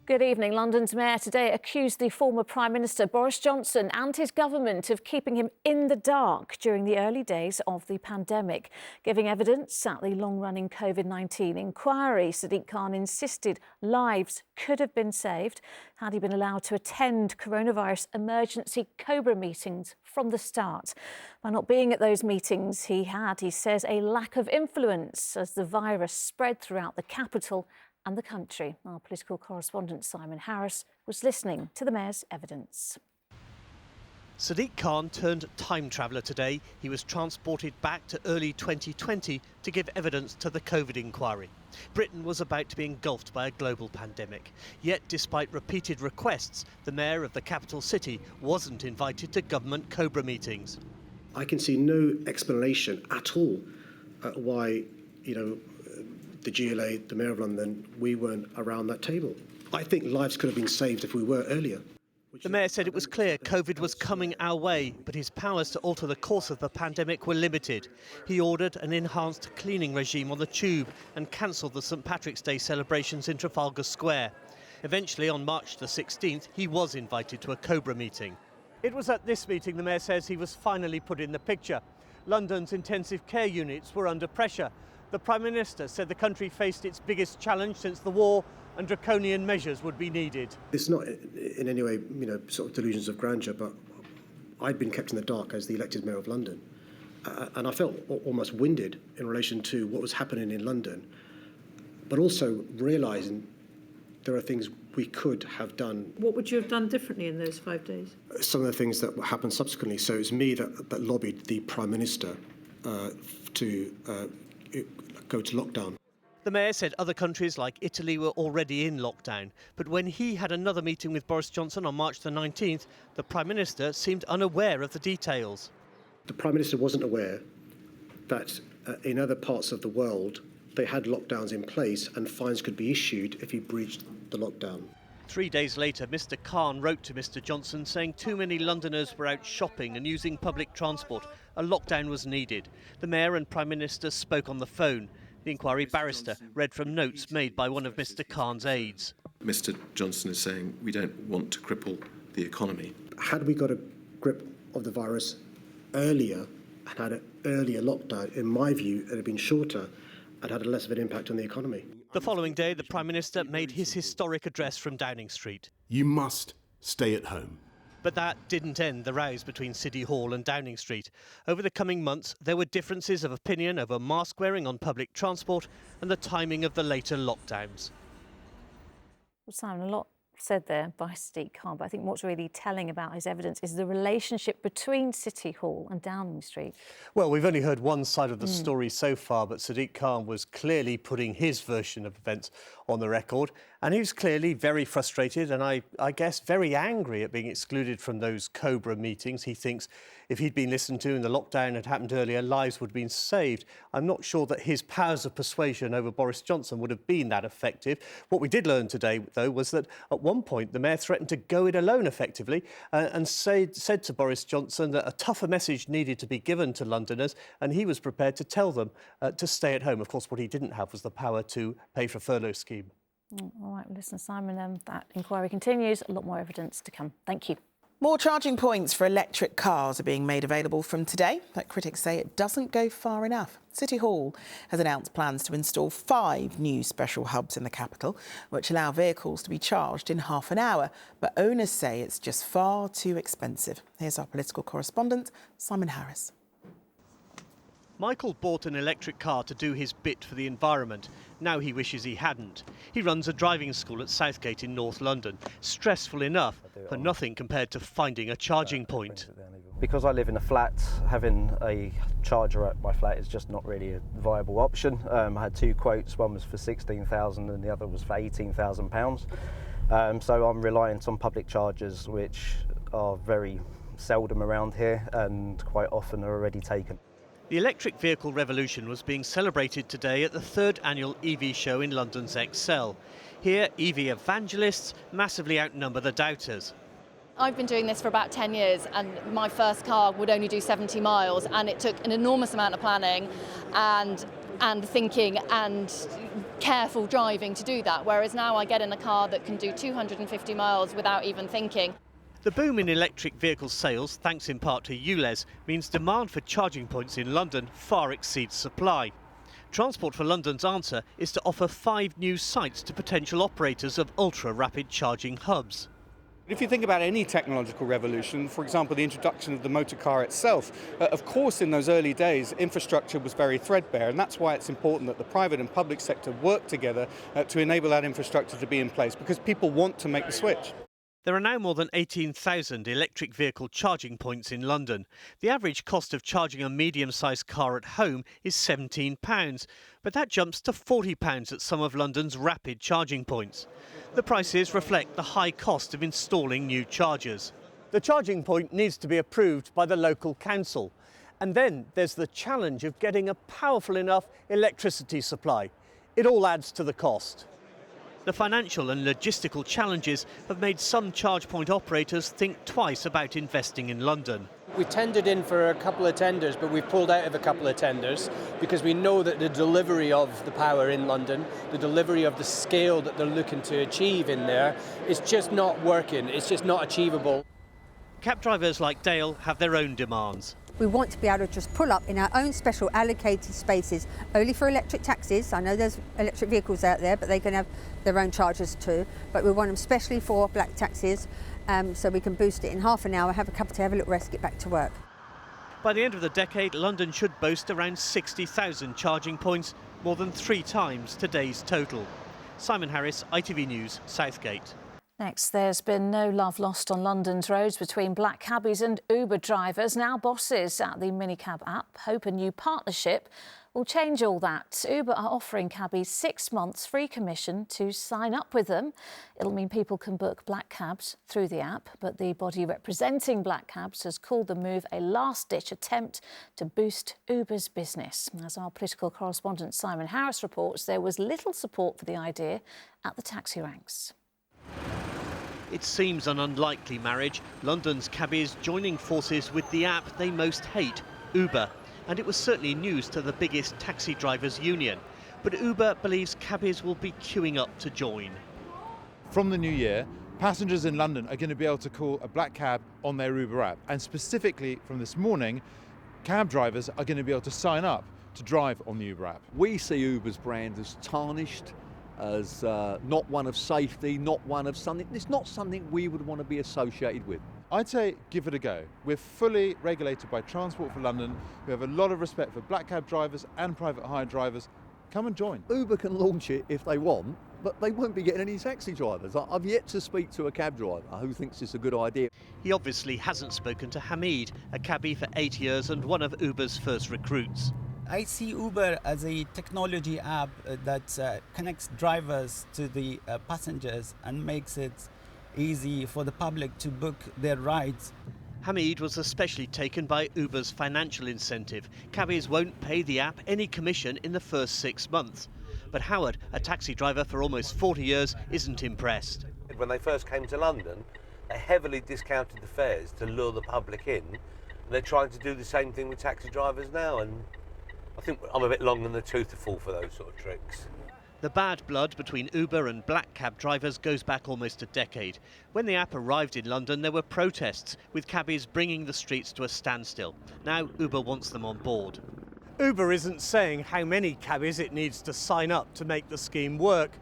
Good evening. London's mayor today accused the former Prime Minister Boris Johnson and his government of keeping him in the dark during the early days of the pandemic. Giving evidence at the long-running COVID-19 inquiry, Sadiq Khan insisted lives could have been saved had he been allowed to attend coronavirus emergency COBRA meetings from the start. By not being at those meetings, he says, a lack of influence as the virus spread throughout the capital and the country. Our political correspondent Simon Harris was listening to the mayor's evidence. Sadiq Khan turned time traveller today. He was transported back to early 2020 to give evidence to the COVID inquiry. Britain was about to be engulfed by a global pandemic. Yet, despite repeated requests, the mayor of the capital city wasn't invited to government COBRA meetings. I can see no explanation at all why, the GLA, the Mayor of London, we weren't around that table. I think lives could have been saved if we were earlier. The mayor said it was clear COVID was coming our way, but his powers to alter the course of the pandemic were limited. He ordered an enhanced cleaning regime on the Tube and cancelled the St Patrick's Day celebrations in Trafalgar Square. Eventually, on March the 16th, he was invited to a COBRA meeting. It was at this meeting the mayor says he was finally put in the picture. London's intensive care units were under pressure. The Prime Minister said the country faced its biggest challenge since the war and draconian measures would be needed. It's not in any way, sort of delusions of grandeur, but I'd been kept in the dark as the elected Mayor of London. And I felt almost winded in relation to what was happening in London, but also realising there are things we could have done. What would you have done differently in those 5 days? Some of the things that happened subsequently. So it was me that lobbied the Prime Minister to go to lockdown. The mayor said other countries like Italy were already in lockdown, but when he had another meeting with Boris Johnson on March the 19th, the Prime Minister seemed unaware of the details. The Prime Minister wasn't aware that in other parts of the world they had lockdowns in place and fines could be issued if he breached the lockdown. 3 days later, Mr Khan wrote to Mr Johnson saying too many Londoners were out shopping and using public transport. A lockdown was needed. The Mayor and Prime Minister spoke on the phone. The inquiry barrister read from notes made by one of Mr Khan's aides. Mr Johnson is saying we don't want to cripple the economy. Had we got a grip of the virus earlier and had an earlier lockdown, in my view, it had been shorter and had less of an impact on the economy. The following day, the Prime Minister made his historic address from Downing Street. You must stay at home. But that didn't end the rows between City Hall and Downing Street. Over the coming months, there were differences of opinion over mask wearing on public transport and the timing of the later lockdowns. Well, Simon, a lot said there by Sadiq Khan, but I think what's really telling about his evidence is the relationship between City Hall and Downing Street. Well, we've only heard one side of the story so far, but Sadiq Khan was clearly putting his version of events on the record, and he was clearly very frustrated and I guess very angry at being excluded from those COBRA meetings. He thinks if he'd been listened to and the lockdown had happened earlier, lives would have been saved. I'm not sure that his powers of persuasion over Boris Johnson would have been that effective. What we did learn today, though, was that at one point the mayor threatened to go it alone effectively and said to Boris Johnson that a tougher message needed to be given to Londoners, and he was prepared to tell them to stay at home. Of course, what he didn't have was the power to pay for a furlough scheme. All right, well, listen, Simon, that inquiry continues. A lot more evidence to come. Thank you. More charging points for electric cars are being made available from today, but critics say it doesn't go far enough. City Hall has announced plans to install 5 new special hubs in the capital, which allow vehicles to be charged in half an hour. But owners say it's just far too expensive. Here's our political correspondent, Simon Harris. Michael bought an electric car to do his bit for the environment. Now he wishes he hadn't. He runs a driving school at Southgate in North London. Stressful enough, but nothing compared to finding a charging point. Because I live in a flat, having a charger at my flat is just not really a viable option. I had 2 quotes, one was for £16,000 and the other was for £18,000. So I'm reliant on public chargers, which are very seldom around here and quite often are already taken. The electric vehicle revolution was being celebrated today at the 3rd annual EV show in London's Excel. Here, EV evangelists massively outnumber the doubters. I've been doing this for about 10 years and my first car would only do 70 miles and it took an enormous amount of planning and thinking and careful driving to do that, whereas now I get in a car that can do 250 miles without even thinking. The boom in electric vehicle sales, thanks in part to ULEZ, means demand for charging points in London far exceeds supply. Transport for London's answer is to offer 5 new sites to potential operators of ultra-rapid charging hubs. If you think about any technological revolution, for example, the introduction of the motor car itself, of course, in those early days, infrastructure was very threadbare, and that's why it's important that the private and public sector work together to enable that infrastructure to be in place, because people want to make the switch. There are now more than 18,000 electric vehicle charging points in London. The average cost of charging a medium-sized car at home is £17, but that jumps to £40 at some of London's rapid charging points. The prices reflect the high cost of installing new chargers. The charging point needs to be approved by the local council. And then there's the challenge of getting a powerful enough electricity supply. It all adds to the cost. The financial and logistical challenges have made some charge point operators think twice about investing in London. We tendered in for a couple of tenders, but we've pulled out of a couple of tenders because we know that the delivery of the power in London, the delivery of the scale that they're looking to achieve in there, is just not working. It's just not achievable. Cab drivers like Dale have their own demands. We want to be able to just pull up in our own special allocated spaces, only for electric taxis. I know there's electric vehicles out there, but they can have their own chargers too. But we want them specially for black taxis, so we can boost it in half an hour, have a cup of tea, have a little rest, get back to work. By the end of the decade, London should boast around 60,000 charging points, more than 3 times today's total. Simon Harris, ITV News, Southgate. Next, there's been no love lost on London's roads between black cabbies and Uber drivers. Now bosses at the minicab app hope a new partnership will change all that. Uber are offering cabbies 6 months free commission to sign up with them. It'll mean people can book black cabs through the app, but the body representing black cabs has called the move a last-ditch attempt to boost Uber's business. As our political correspondent Simon Harris reports, there was little support for the idea at the taxi ranks. It seems an unlikely marriage, London's cabbies joining forces with the app they most hate, Uber. And it was certainly news to the biggest taxi drivers' union. But Uber believes cabbies will be queuing up to join. From the new year, passengers in London are going to be able to call a black cab on their Uber app. And specifically from this morning, cab drivers are going to be able to sign up to drive on the Uber app. We see Uber's brand as tarnished, as not one of safety, not one of something. It's not something we would want to be associated with. I'd say give it a go. We're fully regulated by Transport for London. We have a lot of respect for black cab drivers and private hire drivers. Come and join. Uber can launch it if they want, but they won't be getting any taxi drivers. I've yet to speak to a cab driver who thinks it's a good idea. He obviously hasn't spoken to Hamid, a cabbie for 8 years and one of Uber's first recruits. I see Uber as a technology app that connects drivers to the passengers and makes it easy for the public to book their rides. Hamid was especially taken by Uber's financial incentive. Cabbies won't pay the app any commission in the first 6 months. But Howard, a taxi driver for almost 40 years, isn't impressed. When they first came to London, they heavily discounted the fares to lure the public in. They're trying to do the same thing with taxi drivers now, and I think I'm a bit long in the tooth to fall for those sort of tricks. The bad blood between Uber and black cab drivers goes back almost a decade. When the app arrived in London, there were protests, with cabbies bringing the streets to a standstill. Now Uber wants them on board. Uber isn't saying how many cabbies it needs to sign up to make the scheme work.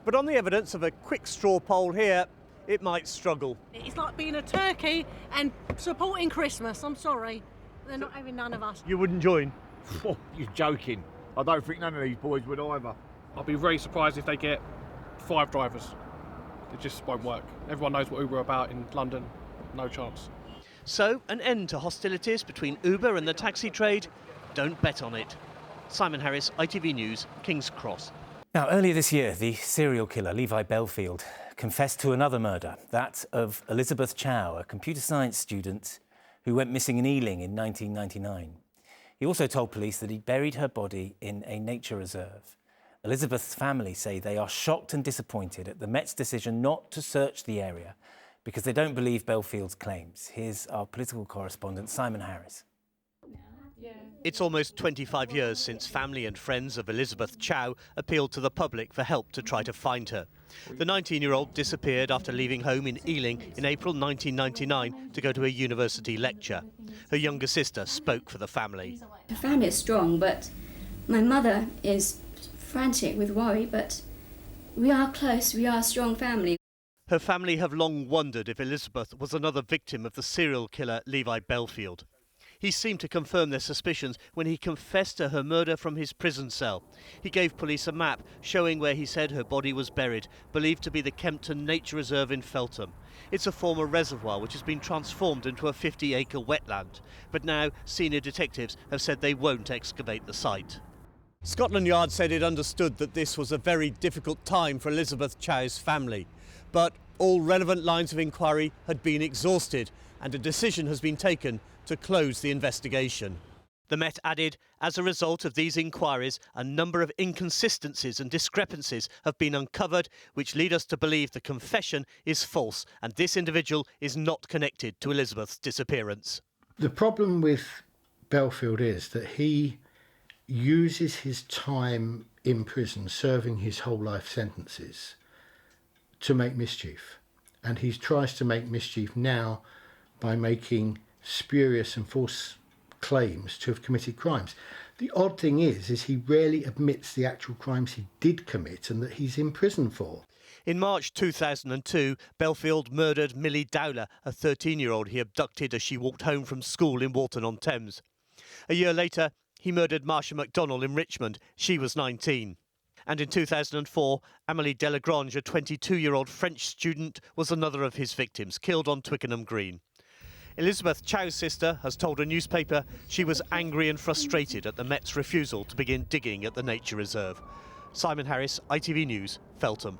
But on the evidence of a quick straw poll here, it might struggle. It's like being a turkey and supporting Christmas. I'm sorry. They're not having none of us. You wouldn't join? Oh, you're joking. I don't think none of these boys would either. I'll be very surprised if they get 5 drivers. It just won't work. Everyone knows what Uber are about in London. No chance. So, an end to hostilities between Uber and the taxi trade? Don't bet on it. Simon Harris, ITV News, King's Cross. Now, earlier this year, the serial killer Levi Belfield confessed to another murder, that of Elizabeth Chow, a computer science student who went missing in Ealing in 1999. He also told police that he buried her body in a nature reserve. Elizabeth's family say they are shocked and disappointed at the Met's decision not to search the area because they don't believe Belfield's claims. Here's our political correspondent, Simon Harris. Yeah. It's almost 25 years since family and friends of Elizabeth Chow appealed to the public for help to try to find her. The 19-year-old disappeared after leaving home in Ealing in April 1999 to go to a university lecture. Her younger sister spoke for the family. The family is strong, but my mother is frantic with worry, but we are close, we are a strong family. Her family have long wondered if Elizabeth was another victim of the serial killer Levi Belfield. He seemed to confirm their suspicions when he confessed to her murder from his prison cell. He gave police a map showing where he said her body was buried, believed to be the Kempton Nature Reserve in Feltham. It's a former reservoir which has been transformed into a 50-acre wetland. But now senior detectives have said they won't excavate the site. Scotland Yard said it understood that this was a very difficult time for Elizabeth Chow's family. But all relevant lines of inquiry had been exhausted and a decision has been taken to close the investigation. The Met added, as a result of these inquiries, a number of inconsistencies and discrepancies have been uncovered which lead us to believe the confession is false and this individual is not connected to Elizabeth's disappearance. The problem with Belfield is that he uses his time in prison, serving his whole life sentences, to make mischief. And he tries to make mischief now by making spurious and false claims to have committed crimes. The odd thing is he rarely admits the actual crimes he did commit and that he's in prison for. In March 2002, Belfield murdered Millie Dowler, a 13-year-old he abducted as she walked home from school in Walton-on-Thames. A year later, he murdered Marcia MacDonald in Richmond. She was 19. And in 2004, Amélie Delagrange, a 22-year-old French student, was another of his victims, killed on Twickenham Green. Elizabeth Chow's sister has told a newspaper she was angry and frustrated at the Met's refusal to begin digging at the nature reserve. Simon Harris, ITV News, Feltham.